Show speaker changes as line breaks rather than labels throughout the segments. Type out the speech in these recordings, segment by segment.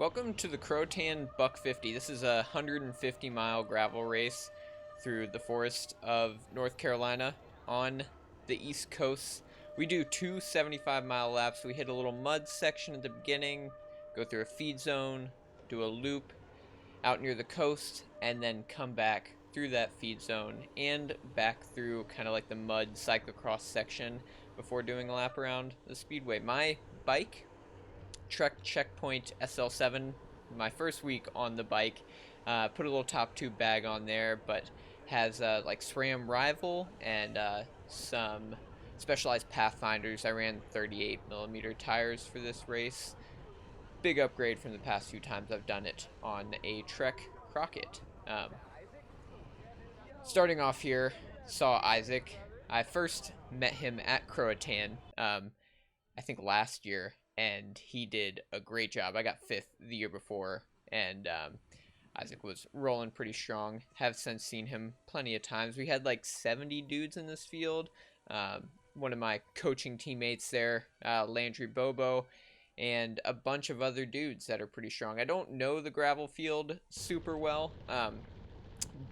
Welcome to the Croatan Buck 50. This is a 150-mile gravel race through the forest of North Carolina on the East Coast. We do two 75-mile laps. We hit a little mud section at the beginning, go through a feed zone, do a loop out near the coast, and then come back through that feed zone and back through kind of like the mud cyclocross section before doing a lap around the speedway. My bike, Trek Checkpoint SL7, my first week on the bike, put a little top tube bag on there, but has like SRAM Rival and some specialized Pathfinders. I ran 38mm tires for this race. Big upgrade from the past few times I've done it on a Trek Crockett. Starting off here, saw Isaac. I first met him at Croatan, I think last year, and he did a great job. I got 5th the year before, and Isaac was rolling pretty strong. Have since seen him plenty of times. We had like 70 dudes in this field. One of my coaching teammates there, Landry Bobo, and a bunch of other dudes that are pretty strong. I don't know the gravel field super well,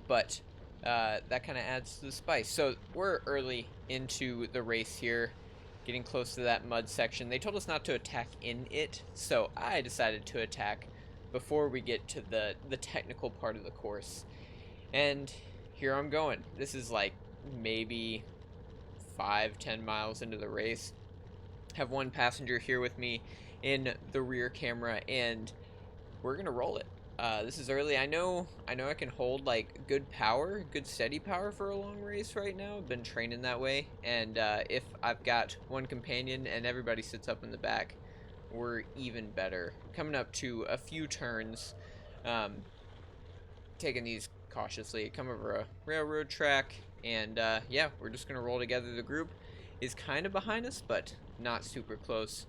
but that kind of adds to the spice. So we're early into the race here, getting close to that mud section. They told us not to attack in it, so I decided to attack before we get to the technical part of the course. And here I'm going. This is like maybe 5-10 miles into the race. Have one passenger here with me in the rear camera, and we're gonna roll it. This is early. I know I can hold like good power, good steady power for a long race right now. I've been training that way, and if I've got one companion and everybody sits up in the back, we're even better. Coming up to a few turns, taking these cautiously. Come over a railroad track, and yeah, we're just gonna roll together. The group is kind of behind us, but not super close.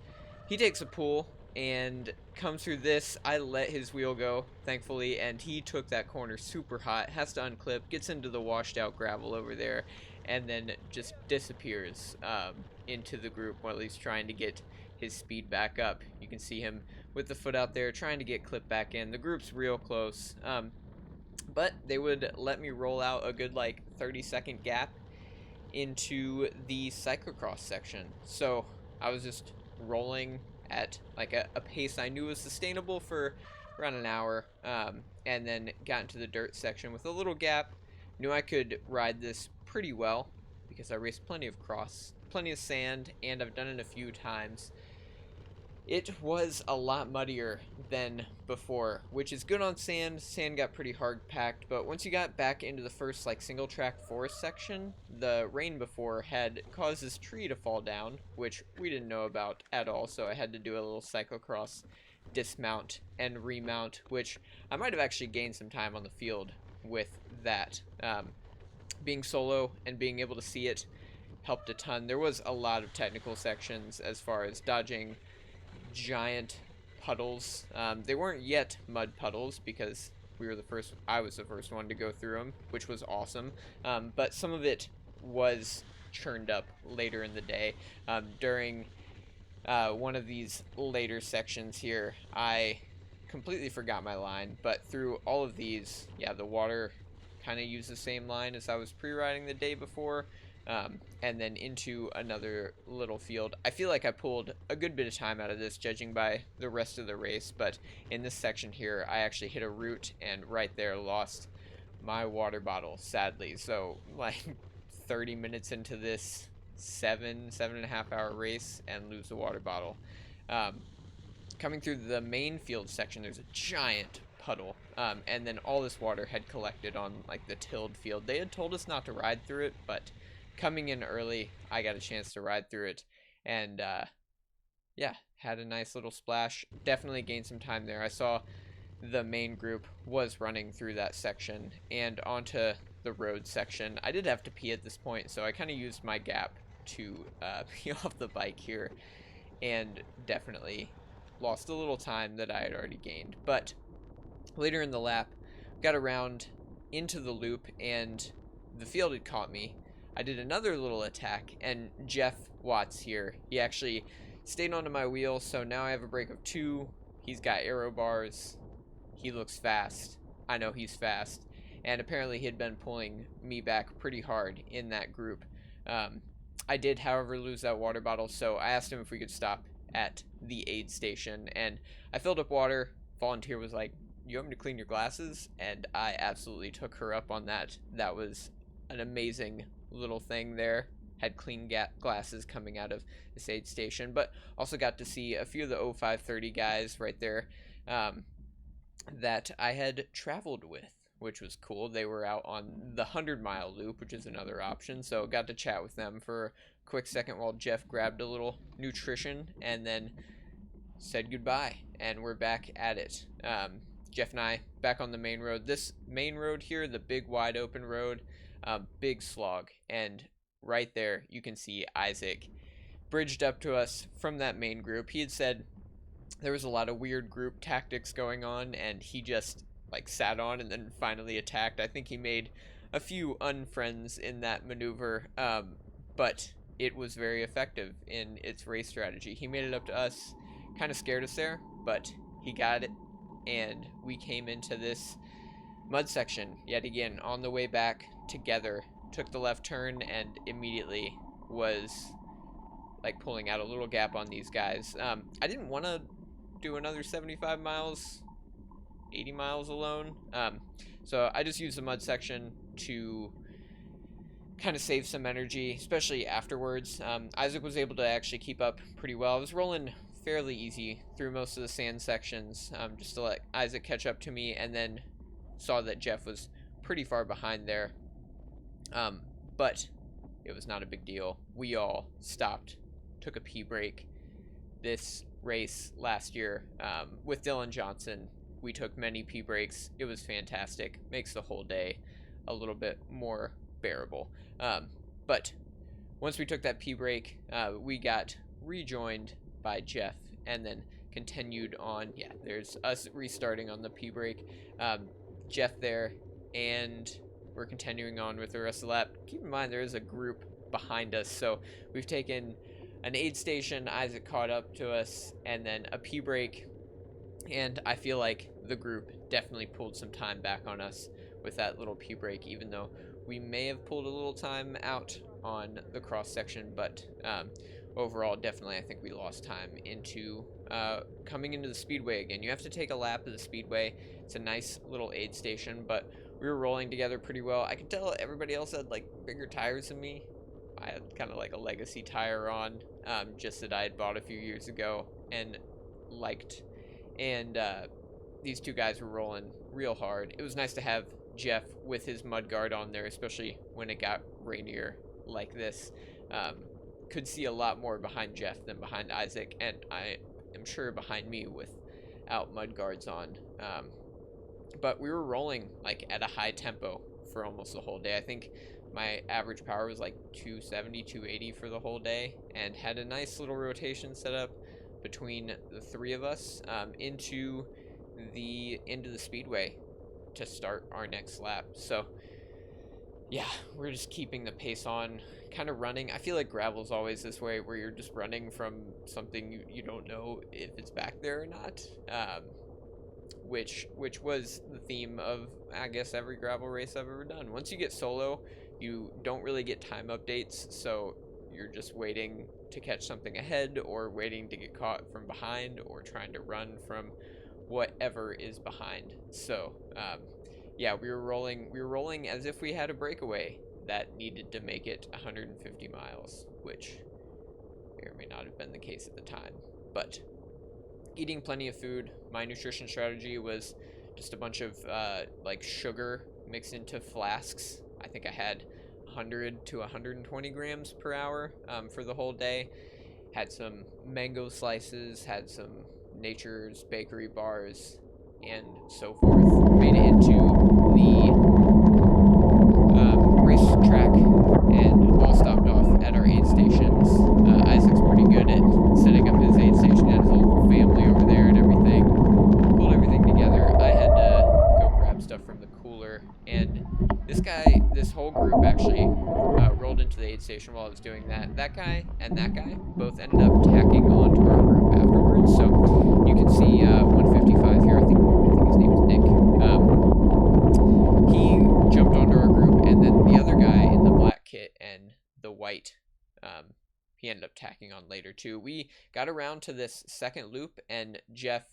He takes a pull and comes through this. I let his wheel go, thankfully, and he took that corner super hot, has to unclip, gets into the washed out gravel over there, and then just disappears into the group while he's trying to get his speed back up. You can see him with the foot out there trying to get clipped back in. The group's real close, but they would let me roll out a good like 30-second gap into the cyclocross section. So I was just rolling at like a pace I knew was sustainable for around an hour, and then got into the dirt section with a little gap. Knew I could ride this pretty well because I raced plenty of sand, and I've done it a few times. It was a lot muddier than before, which is good on sand. Sand got pretty hard packed, but once you got back into the first like single track forest section, the rain before had caused this tree to fall down, which we didn't know about at all, so I had to do a little cyclocross dismount and remount, which I might have actually gained some time on the field with that. Being solo and being able to see it helped a ton. There was a lot of technical sections as far as dodging giant puddles. They weren't yet mud puddles because I was the first one to go through them, which was awesome. But some of it was churned up later in the day. During one of these later sections here, I completely forgot my line, but through all of these, yeah, the water kind of used the same line as I was pre-riding the day before. And then into another little field. I feel like I pulled a good bit of time out of this, judging by the rest of the race, but in this section here, I actually hit a root and right there lost my water bottle, sadly. So, like, 30 minutes into this 7.5 hour race and lose the water bottle. Coming through the main field section, there's a giant puddle, and then all this water had collected on, like, the tilled field. They had told us not to ride through it, but coming in early, I got a chance to ride through it, and yeah, had a nice little splash. Definitely gained some time there. I saw the main group was running through that section and onto the road section. I did have to pee at this point, so I kind of used my gap to pee off the bike here, and definitely lost a little time that I had already gained. But later in the lap, got around into the loop, and the field had caught me. I did another little attack, and Jeff Watts here, he actually stayed onto my wheel, so now I have a break of 2 He's got aero bars. He looks fast. I know he's fast. And apparently he had been pulling me back pretty hard in that group. I did, however, lose that water bottle, so I asked him if we could stop at the aid station, and I filled up water. Volunteer was like, "You want me to clean your glasses?" And I absolutely took her up on that. That was an amazing little thing there. Had clean glasses coming out of this aid station, but also got to see a few of the 0530 guys right there that I had traveled with, which was cool. They were out on the 100-mile loop, which is another option, so got to chat with them for a quick second while Jeff grabbed a little nutrition and then said goodbye, and we're back at it. Jeff and I back on the main road. This main road here, the big wide open road, big slog, and right there you can see Isaac bridged up to us from that main group. He had said there was a lot of weird group tactics going on, and he just like sat on and then finally attacked. I think he made a few unfriends in that maneuver, but it was very effective in its race strategy. He made it up to us, kind of scared us there, but he got it, and we came into this mud section yet again on the way back together. Took the left turn and immediately was like pulling out a little gap on these guys. I didn't want to do another 75 miles 80 miles alone, so I just used the mud section to kind of save some energy, especially afterwards. Isaac was able to actually keep up pretty well. I was rolling fairly easy through most of the sand sections, just to let Isaac catch up to me, and then saw that Jeff was pretty far behind there, but it was not a big deal. We all stopped, took a pee break. This race last year with Dylan Johnson, we took many pee breaks. It was fantastic. Makes the whole day a little bit more bearable. But once we took that pee break, we got rejoined by Jeff and then continued on. Yeah, there's us restarting on the pee break. Jeff there, and we're continuing on with the rest of the lap. Keep in mind there is a group behind us, so we've taken an aid station, Isaac caught up to us, and then a pee break. And I feel like the group definitely pulled some time back on us with that little pee break, even though we may have pulled a little time out on the cross section. But overall, definitely, I think we lost time into coming into the speedway again. You have to take a lap of the speedway. It's a nice little aid station, but we were rolling together pretty well. I could tell everybody else had like bigger tires than me. I had kind of like a legacy tire on, just that I had bought a few years ago and liked. And these two guys were rolling real hard. It was nice to have Jeff with his mud guard on there, especially when it got rainier like this. Could see a lot more behind Jeff than behind Isaac, and I am sure behind me without mud guards on. But we were rolling like at a high tempo for almost the whole day. I think my average power was like 270, 280 for the whole day, and had a nice little rotation set up between the three of us into the speedway to start our next lap. So yeah, we're just keeping the pace on, kind of running. I feel like gravel's always this way, where you're just running from something you don't know if it's back there or not, which was the theme of, I guess, every gravel race I've ever done. Once you get solo, you don't really get time updates, so you're just waiting to catch something ahead, or waiting to get caught from behind, or trying to run from whatever is behind. So yeah, we were rolling as if we had a breakaway that needed to make it 150 miles, which may or may not have been the case at the time. But eating plenty of food. My nutrition strategy was just a bunch of like sugar mixed into flasks. I think I had 100 to 120 grams per hour for the whole day. Had some mango slices, had some Nature's Bakery bars, and so forth. Made it into the racetrack, and all stopped off at our aid stations. Isaac's pretty good at setting up his aid station. He had his whole family over there and everything. Pulled everything together. I had to go grab stuff from the cooler, and this whole group actually rolled into the aid station while I was doing that. That guy and that guy both ended up tacking onto our group afterwards. afterwards. So you can see 155 here. I think his name is Nick. He jumped onto our group, and then the other guy in the black kit and the white, he ended up tacking on later too. We got around to this second loop, and Jeff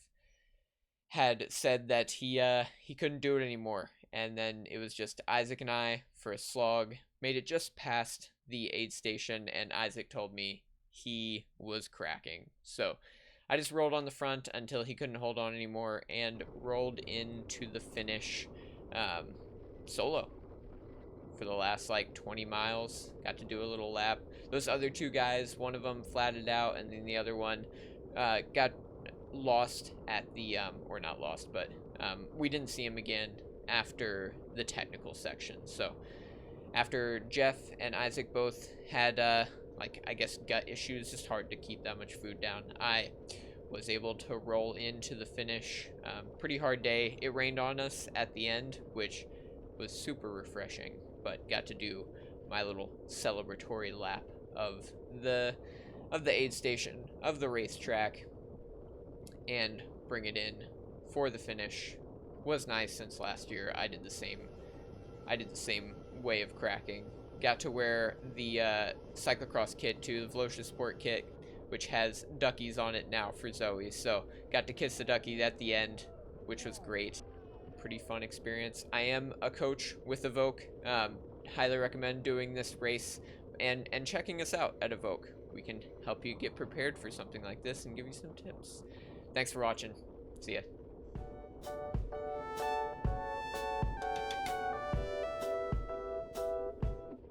had said that he couldn't do it anymore, and then it was just Isaac and I for a slog. Made it just past the aid station, and Isaac told me he was cracking. So I just rolled on the front until he couldn't hold on anymore and rolled into the finish solo for the last like 20 miles. Got to do a little lap. Those other two guys, one of them flatted out, and then the other one got lost at the or not lost, but we didn't see him again after the technical section. So after Jeff and Isaac both had like, I guess, gut issues, just hard to keep that much food down, I was able to roll into the finish. Pretty hard day. It rained on us at the end, which was super refreshing, but got to do my little celebratory lap of the aid station, of the racetrack, and bring it in for the finish. Was nice, since last year I did the same way of cracking. Got to wear the cyclocross kit too, the Velocia Sport kit, which has duckies on it now for Zoe. So got to kiss the ducky at the end, which was great. Pretty fun experience. I am a coach with Evoke. Highly recommend doing this race and checking us out at Evoke. We can help you get prepared for something like this and give you some tips. Thanks for watching. See ya.